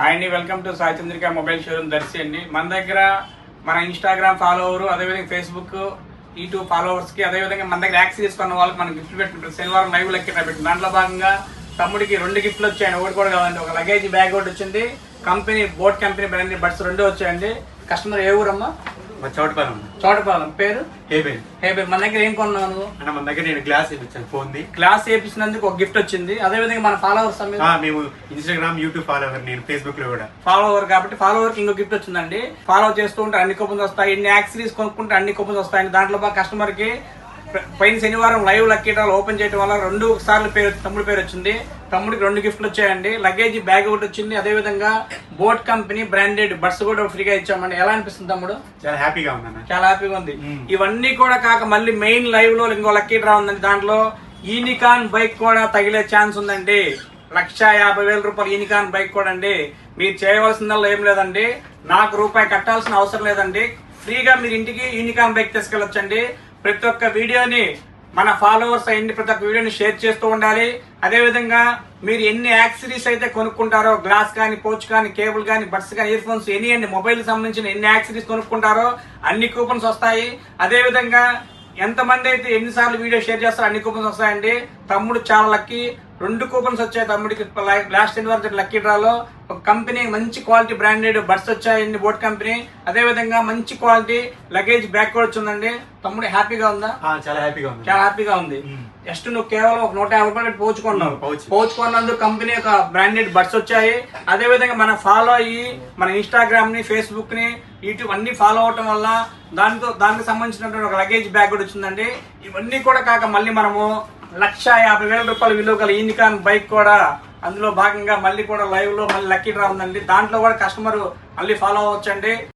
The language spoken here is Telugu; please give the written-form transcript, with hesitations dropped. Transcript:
హాయ్ అండి, welcome to Sai Chandrika mobile showroom Darshi అండి. మన దగ్గర మన ఇన్స్టాగ్రామ్ ఫాలోవర్, అదేవిధంగా ఫేస్బుక్, యూట్యూబ్ ఫాలోవర్స్ కి, అదేవిధంగా మన దగ్గర యాక్సెస్ కొన్న వాళ్ళకి మనం గిఫ్ట్ పెట్టిన శనివారం లైవ్ లెక్క పెట్టిన దాంట్లో భాగంగా తమ్ముడికి 2 గిఫ్ట్లు వచ్చాయండి. ఒకటి కూడా కాదండి, ఒక లగేజ్ బ్యాగ్ ఒకటి వచ్చింది. Company boat company brand buds 2 వచ్చాయండి. కస్టమర్ ఏ ఊరమ్మా? చోటపాలెం. పేరు హేబెల్. మన దగ్గర ఏం కొన్నాను? మన దగ్గర నేను గ్లాస్ వేయించాను. ఫోన్ గ్లాస్ వేయించినందుకు ఒక గిఫ్ట్ వచ్చింది. అదే విధంగా మన ఫాలోవర్స్ మేము ఇన్స్టాగ్రామ్, యూట్యూబ్ ఫాలోవర్, నేను ఫేస్బుక్ లో కూడా ఫాలోవర్ కాబట్టి ఫాలోవర్ కి ఇంకో గిఫ్ట్ వచ్చిందండి. ఫాలో చేస్తూ ఉంటే అన్ని కూపన్స్ వస్తాయి. ఎన్ని యాక్సెసరీస్ కొనుక్కుంటే అన్ని కూపన్స్ వస్తాయండి. దాంట్లో బాగా కస్టమర్ కి పైన శనివారం లైవ్ లక్కీ డ్రా ఓపెన్ చేయడం వల్ల 2 సార్లు తమ్ముడి పేరు వచ్చింది. తమ్ముడికి 2 గిఫ్ట్లు వచ్చాయండి. లగేజ్ బ్యాగ్ ఒకటి వచ్చింది. అదే విధంగా బోట్ కంపెనీ బ్రాండెడ్ బడ్స్ కూడా ఫ్రీగా ఇచ్చామండి. ఎలా అనిపిస్తుంది తమ్ముడు? చాలా హ్యాపీగా ఉంది. చాలా హ్యాపీగా ఉంది. ఇవన్నీ కూడా కాక మళ్ళీ మెయిన్ లైవ్ లో ఇంకో లక్కీ డ్రా ఉందండి. దాంట్లో యూనికాన్ బైక్ కూడా తగిలే ఛాన్స్ ఉందండి. 1,50,000 రూపాయలు యూనికాన్ బైక్ కూడా అండి. మీరు చేయవలసిందల్లా ఏం లేదండి, నాకు రూపాయి కట్టాల్సిన అవసరం లేదండి. ఫ్రీగా మీరు ఇంటికి యూనికాన్ బైక్ తీసుకెళ్ళొచ్చండి. ప్రతి ఒక్క వీడియోని మన ఫాలోవర్స్ అయ్యింది, ప్రతి ఒక్క వీడియోని షేర్ చేస్తూ ఉండాలి. అదే విధంగా మీరు ఎన్ని యాక్సెసరీస్ అయితే కొనుక్కుంటారో, గ్లాస్ కానీ, పోచ్ కానీ, కేబుల్ కానీ, బడ్స్ కానీ, ఇయర్ ఫోన్స్, ఎన్ని మొబైల్ సంబంధించిన ఎన్ని యాక్సెసరీస్ కొనుక్కుంటారో అన్ని కూపన్స్ వస్తాయి. అదే విధంగా ఎంతమంది అయితే ఎన్నిసార్లు వీడియో షేర్ చేస్తారో అన్ని కూపన్స్ వస్తాయండి. తమ్ముడు చాలా లక్కీ. 2 కూపన్స్ వచ్చాయి తమ్ముడికి. లాస్ట్ శనివారం లక్కీ డ్రాలో ఒక కంపెనీ మంచి క్వాలిటీ బ్రాండెడ్ బడ్స్ వచ్చాయండి, బోట్ కంపెనీ. అదే విధంగా మంచి క్వాలిటీ లగేజ్ బ్యాగ్ కూడా వచ్చిందండి. తమ్ముడు హ్యాపీగా ఉందా? చాలా హ్యాపీగా ఉంది. చాలా హ్యాపీగా ఉంది. జస్ట్ నువ్వు కేవలం ఒక 150 రూపాయలు పోచుకున్నావు. పోచుకున్నందుకు కంపెనీ ఒక బ్రాండెడ్ బడ్స్ వచ్చాయి. అదే విధంగా మనం ఫాలో అయ్యి మన ఇన్స్టాగ్రామ్ ని, ఫేస్బుక్ ని, యూట్యూబ్ అన్ని ఫాలో అవటం వల్ల దానికి సంబంధించినటువంటి ఒక లగేజ్ బ్యాగ్ కూడా వచ్చిందండి. ఇవన్నీ కూడా కాక మళ్ళీ మనము 1,50,000 రూపాయల విలువ గల యూనికాన్ బైక్ కూడా అందులో భాగంగా మళ్ళీ కూడా లైవ్ లో మళ్ళీ లక్కీ డ్రా ఉందండి. దాంట్లో కూడా కస్టమర్ మళ్ళీ ఫాలో అవ్వచ్చండి.